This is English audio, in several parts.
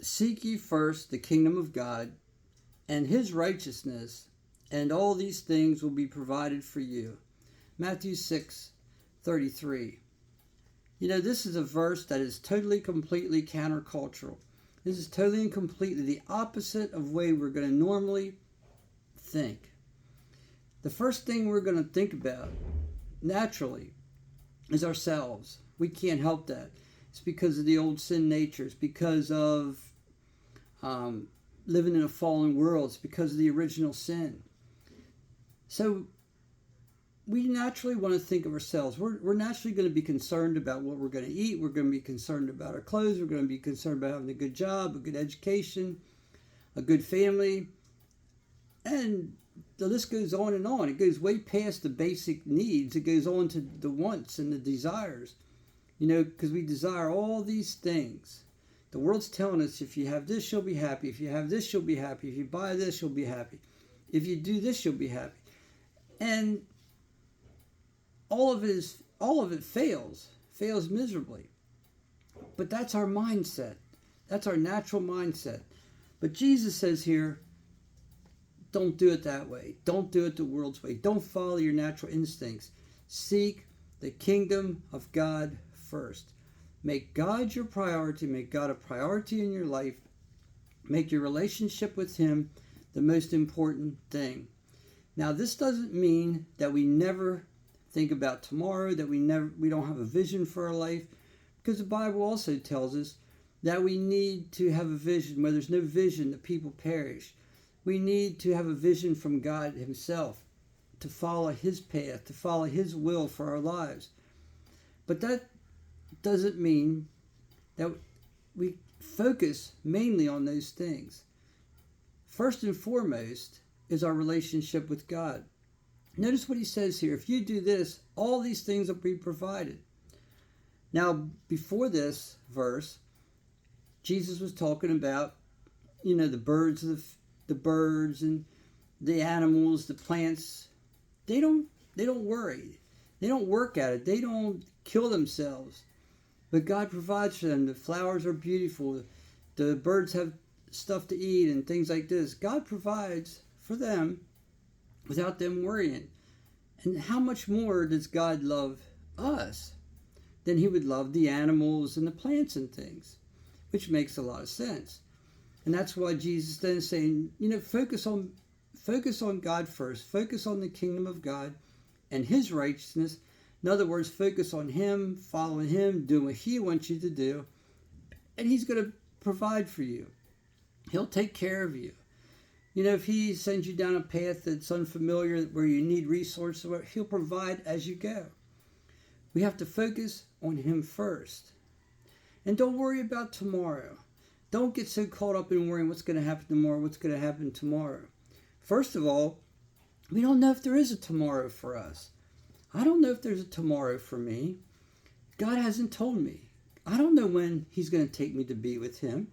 Seek ye first the kingdom of God and his righteousness, and all these things will be provided for you. Matthew 6:33. This is a verse that is totally, completely countercultural. This is totally and completely the opposite of the way we're going to normally think. The first thing we're going to think about, naturally, is ourselves. We can't help that. It's because of the old sin nature. It's because of living in a fallen world. It's because of the original sin. So we naturally want to think of ourselves. We're naturally going to be concerned about what we're going to eat. We're going to be concerned about our clothes. We're going to be concerned about having a good job, a good education, a good family. And the list goes on and on. It goes way past the basic needs. It goes on to the wants and the desires. Because we desire all these things. The world's telling us, if you have this, you'll be happy. If you have this, you'll be happy. If you buy this, you'll be happy. If you do this, you'll be happy. And all of it fails miserably. But that's our mindset. That's our natural mindset. But Jesus says here, don't do it that way. Don't do it the world's way. Don't follow your natural instincts. Seek the kingdom of God first. Make God your priority. Make God a priority in your life. Make your relationship with him the most important thing. Now, this doesn't mean that we never think about tomorrow, that we don't have a vision for our life, because the Bible also tells us that we need to have a vision. Where there's no vision, the people perish. We need to have a vision from God himself, to follow his path, to follow his will for our lives. But that doesn't mean that we focus mainly on those things. First and foremost is our relationship with God. Notice what he says here. If you do this, all these things will be provided. Now, before this verse, Jesus was talking about, the birds and the animals, the plants. They don't worry. They don't work at it. They don't kill themselves. But God provides for them. The flowers are beautiful. The birds have stuff to eat and things like this. God provides for them without them worrying. And how much more does God love us than he would love the animals and the plants and things? Which makes a lot of sense. And that's why Jesus then is saying, focus on God first. Focus on the kingdom of God and his righteousness. In other words, focus on him, following him, doing what he wants you to do. And he's going to provide for you. He'll take care of you. If he sends you down a path that's unfamiliar, where you need resources, he'll provide as you go. We have to focus on him first. And don't worry about tomorrow. Don't get so caught up in worrying what's going to happen tomorrow. First of all, we don't know if there is a tomorrow for us. I don't know if there's a tomorrow for me. God hasn't told me. I don't know when he's going to take me to be with him.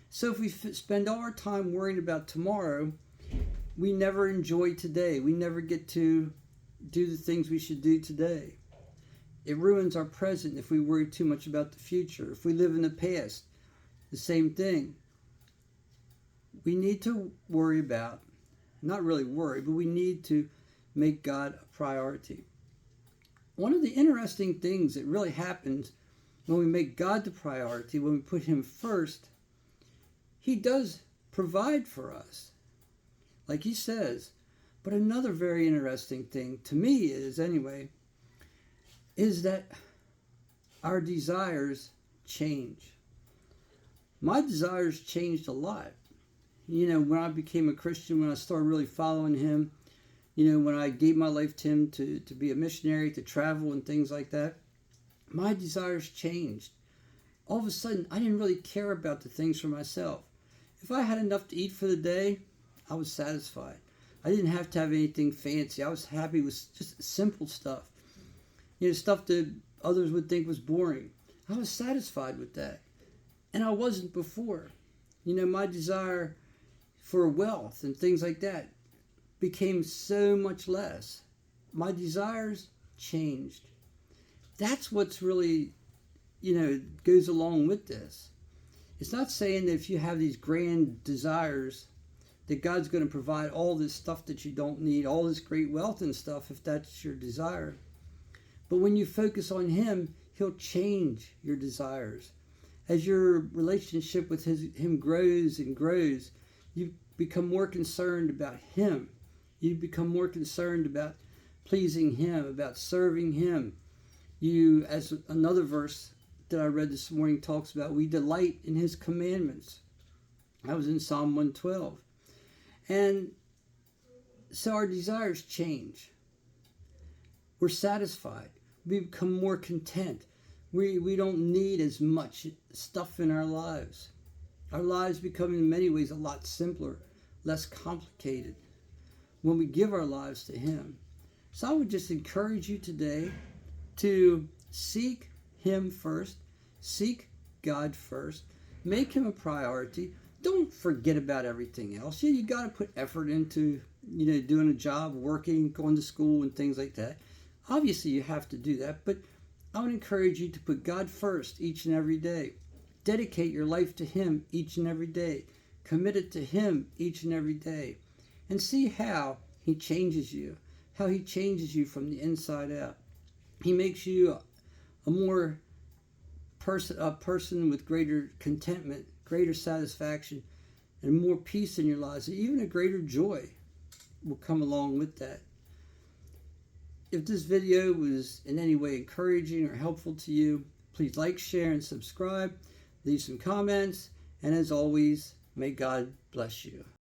So if we spend all our time worrying about tomorrow, we never enjoy today. We never get to do the things we should do today. It ruins our present if we worry too much about the future. If we live in the past, the same thing. We need to worry about, not really worry, but we need to make God a priority. One of the interesting things that really happens when we make God the priority, when we put him first, he does provide for us, like he says. But another very interesting thing, to me is that our desires change. My desires changed a lot. When I became a Christian, when I started really following him, when I gave my life to him to be a missionary, to travel and things like that, my desires changed. All of a sudden, I didn't really care about the things for myself. If I had enough to eat for the day, I was satisfied. I didn't have to have anything fancy. I was happy with just simple stuff. Stuff that others would think was boring. I was satisfied with that. And I wasn't before. My desire for wealth and things like that became so much less. My desires changed. That's what's really, goes along with this. It's not saying that if you have these grand desires that God's going to provide all this stuff that you don't need, all this great wealth and stuff, if that's your desire. But when you focus on Him, He'll change your desires. As your relationship with Him grows and grows, you become more concerned about Him. You become more concerned about pleasing Him, about serving Him. You, as another verse that I read this morning talks about, we delight in His commandments. That was in Psalm 112. And so our desires change. We're satisfied. We become more content. We don't need as much stuff in our lives. Our lives become in many ways a lot simpler, less complicated when we give our lives to Him. So I would just encourage you today to seek Him first, seek God first, make Him a priority. Don't forget about everything else. Yeah, you got to put effort into, doing a job, working, going to school and things like that. Obviously, you have to do that, but I would encourage you to put God first each and every day. Dedicate your life to Him each and every day. Commit it to Him each and every day. And see how He changes you, how He changes you from the inside out. He makes you a person with greater contentment, greater satisfaction, and more peace in your lives. Even a greater joy will come along with that. If this video was in any way encouraging or helpful to you, please like, share, and subscribe. Leave some comments. And as always, may God bless you.